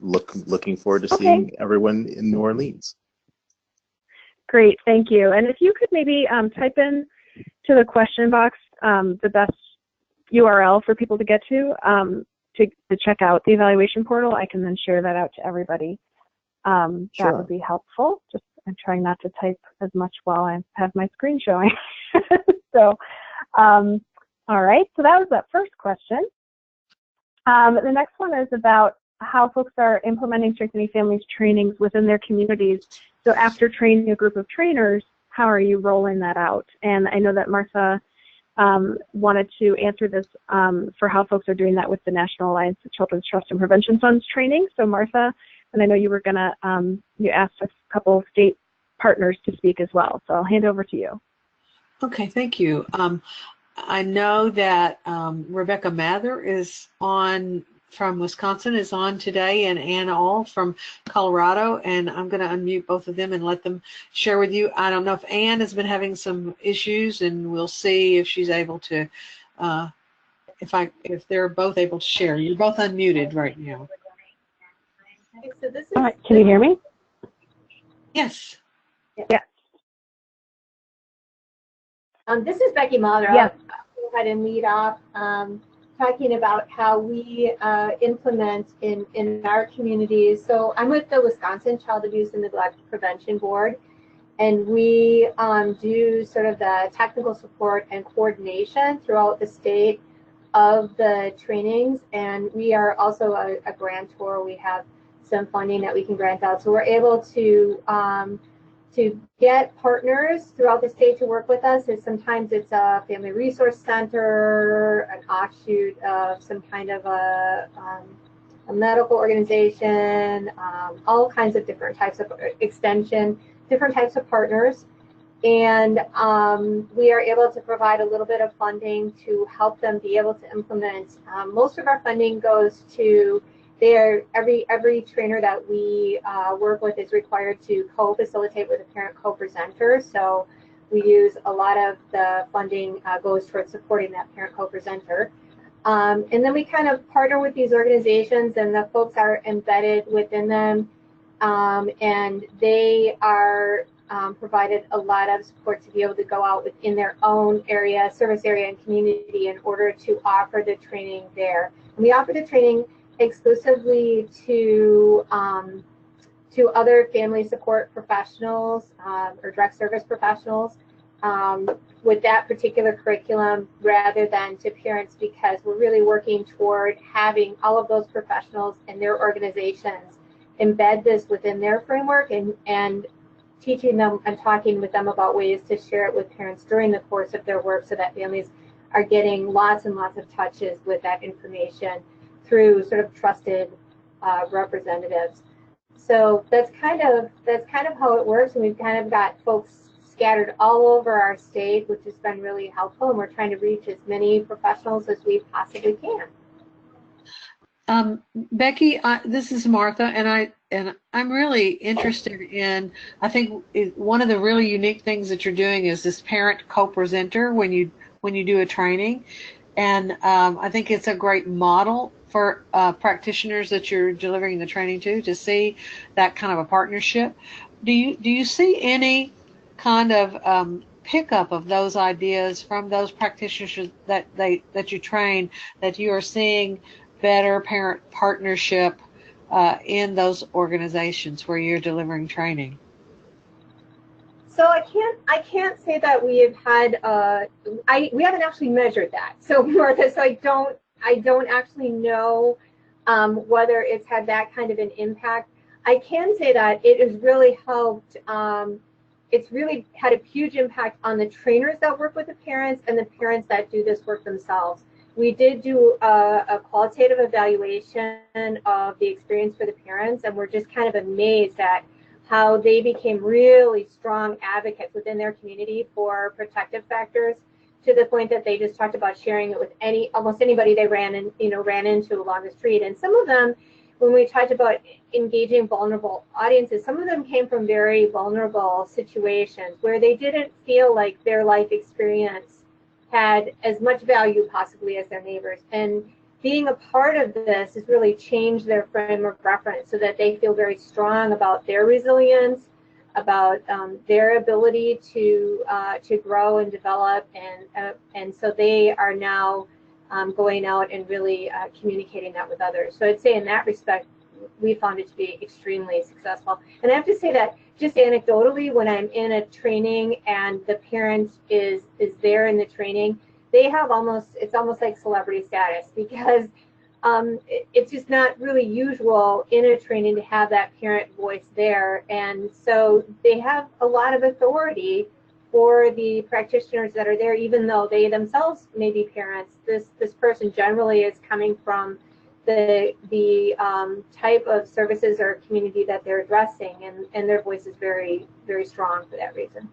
looking forward to Okay. seeing everyone in New Orleans. Great, thank you. And if you could maybe type in to the question box the best URL for people to get to check out the evaluation portal, I can then share that out to everybody. Sure. That would be helpful. Just I'm trying not to type as much while I have my screen showing. So, all right. So that was that first question. The next one is about how folks are implementing Strengthening Families trainings within their communities. So after training a group of trainers, how are you rolling that out? And I know that Martha wanted to answer this for how folks are doing that with the National Alliance of Children's Trust and Prevention Funds training. So Martha, and I know you were gonna, you asked a couple of state partners to speak as well. So I'll hand over to you. Okay, thank you. I know that Rebecca Mather is on from Wisconsin is on today, and Ann All from Colorado, and I'm going to unmute both of them and let them share with you. I don't know if Ann has been having some issues, and we'll see if she's able to, if they're both able to share. You're both unmuted right now. So this is, All right, can you hear me? Yes. Yes. This is Becky Mother. Yes. I'll go ahead and lead off talking about how we implement in our communities. So I'm with the Wisconsin Child Abuse and Neglect Prevention Board, and we do sort of the technical support and coordination throughout the state of the trainings, and we are also a grantor. We have some funding that we can grant out, so we're able to get partners throughout the state to work with us. And sometimes it's a family resource center, an offshoot of some kind of a medical organization, all kinds of different types of extension, different types of partners. And we are able to provide a little bit of funding to help them be able to implement. Most of our funding goes to every trainer that we work with is required to co-facilitate with a parent co-presenter. So we use a lot of the funding goes towards supporting that parent co-presenter. And then we kind of partner with these organizations, and the folks are embedded within them, and they are provided a lot of support to be able to go out within their own area, service area, and community in order to offer the training there. And we offer the training exclusively to other family support professionals or direct service professionals with that particular curriculum, rather than to parents, because we're really working toward having all of those professionals and their organizations embed this within their framework, and teaching them and talking with them about ways to share it with parents during the course of their work, so that families are getting lots and lots of touches with that information through sort of trusted representatives. So that's kind of how it works, and we've kind of got folks scattered all over our state, which has been really helpful, and we're trying to reach as many professionals as we possibly can. Becky, this is Martha, and I'm really interested in. I think one of the really unique things that you're doing is this parent co-presenter when you do a training, and I think it's a great model for practitioners that you're delivering the training to see that kind of a partnership. Do you see any kind of pickup of those ideas from those practitioners that you train, that you are seeing better parent partnership in those organizations where you're delivering training? So I can't say that we have had we haven't actually measured that. So Martha, so I don't actually know whether it's had that kind of an impact. I can say that it has really helped. It's really had a huge impact on the trainers that work with the parents and the parents that do this work themselves. We did do a qualitative evaluation of the experience for the parents, and we're just kind of amazed at how they became really strong advocates within their community for protective factors, to the point that they just talked about sharing it with almost anybody they ran into along the street. And some of them, when we talked about engaging vulnerable audiences, some of them came from very vulnerable situations where they didn't feel like their life experience had as much value possibly as their neighbors. And being a part of this has really changed their frame of reference so that they feel very strong about their resilience, about their ability to grow and develop, and so they are now going out and really communicating that with others. So I'd say in that respect, we found it to be extremely successful. And I have to say that just anecdotally, when I'm in a training and the parent is there in the training, they have it's almost like celebrity status, because it's just not really usual in a training to have that parent voice there. And so they have a lot of authority for the practitioners that are there, even though they themselves may be parents. This person generally is coming from the type of services or community that they're addressing, and their voice is very, very strong for that reason.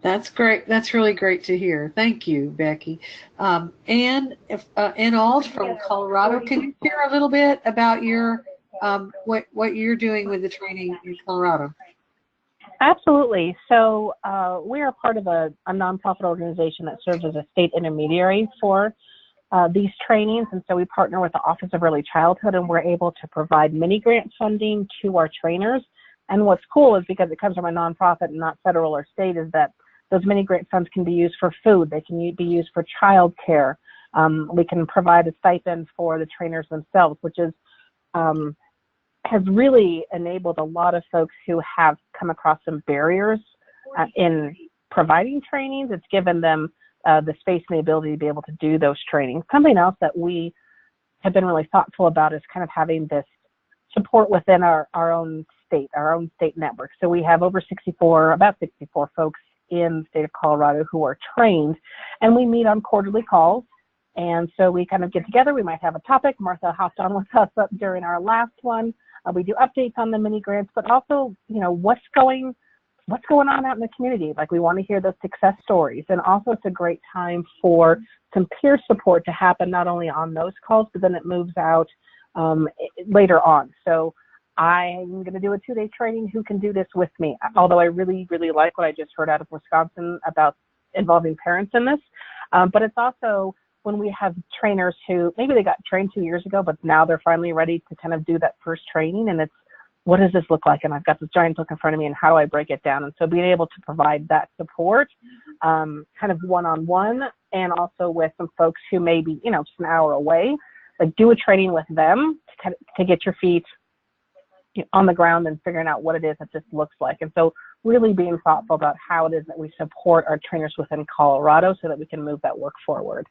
That's great. That's really great to hear. Thank you, Becky. Ann Auld from Colorado, can you share a little bit about your what you're doing with the training in Colorado? Absolutely. So we are part of a nonprofit organization that serves as a state intermediary for these trainings, and so we partner with the Office of Early Childhood, and we're able to provide mini grant funding to our trainers. And what's cool is, because it comes from a nonprofit and not federal or state, is that those mini grant funds can be used for food. They can be used for child care. We can provide a stipend for the trainers themselves, which is has really enabled a lot of folks who have come across some barriers in providing trainings. It's given them the space and the ability to be able to do those trainings. Something else that we have been really thoughtful about is kind of having this support within our own state network. So we have about 64 folks in the state of Colorado who are trained, and we meet on quarterly calls. And so we kind of get together. We might have a topic. Martha hopped on with us up during our last one. We do updates on the mini grants, but also, what's going on out in the community. Like, we want to hear those success stories. And also, it's a great time for some peer support to happen, not only on those calls, but then it moves out later on. So I'm going to do a 2-day training. Who can do this with me? Although I really, really like what I just heard out of Wisconsin about involving parents in this. But it's also when we have trainers who maybe they got trained 2 years ago, but now they're finally ready to kind of do that first training. And it's, what does this look like? And I've got this giant book in front of me, and how do I break it down? And so being able to provide that support kind of one-on-one, and also with some folks who may be, just an hour away, like do a training with them to get your feet on the ground and figuring out what it is that this looks like. And so really being thoughtful about how it is that we support our trainers within Colorado so that we can move that work forward.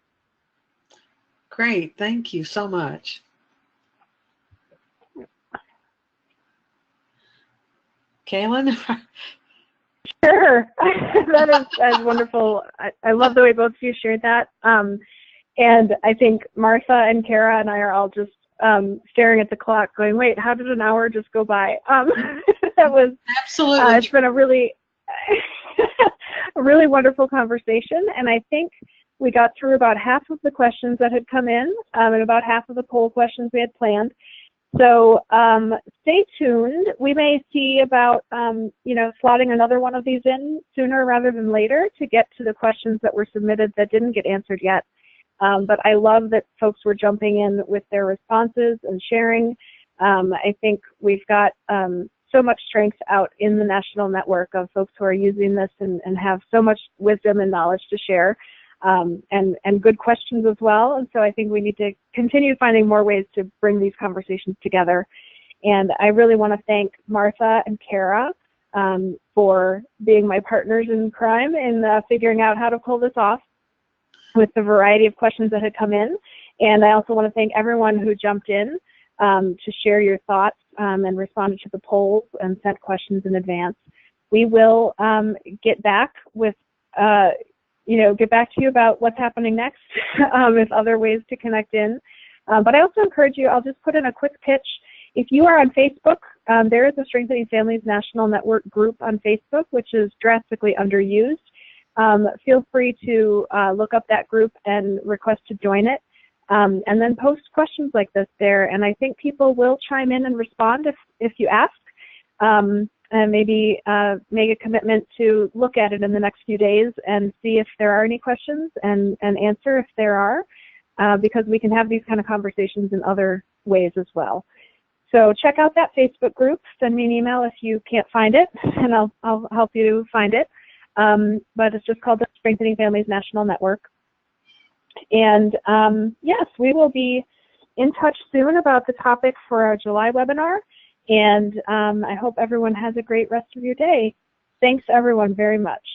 Great. Thank you so much. Kaylin? Sure. That is wonderful. I love the way both of you shared that. And I think Martha and Kara and I are all just staring at the clock going, wait, how did an hour just go by? That was absolutely. It's been a really wonderful conversation, and I think we got through about half of the questions that had come in, and about half of the poll questions we had planned. So stay tuned. We may see about slotting another one of these in sooner rather than later to get to the questions that were submitted that didn't get answered yet. But I love that folks were jumping in with their responses and sharing. I think we've got so much strength out in the national network of folks who are using this and have so much wisdom and knowledge to share, and good questions as well. And so I think we need to continue finding more ways to bring these conversations together. And I really want to thank Martha and Kara for being my partners in crime in figuring out how to pull this off with the variety of questions that had come in. And I also want to thank everyone who jumped in to share your thoughts and responded to the polls and sent questions in advance. We will get back with, get back to you about what's happening next, with other ways to connect in. But I also encourage you, I'll just put in a quick pitch. If you are on Facebook, there is a Strengthening Families National Network group on Facebook, which is drastically underused. Feel free to look up that group and request to join it, and then post questions like this there. And I think people will chime in and respond if you ask, and maybe make a commitment to look at it in the next few days and see if there are any questions and answer if there are. because we can have these kind of conversations in other ways as well. So check out that Facebook group. Send me an email if you can't find it, and I'll help you find it. But it's just called the Strengthening Families National Network. And yes, we will be in touch soon about the topic for our July webinar. And I hope everyone has a great rest of your day. Thanks, everyone, very much.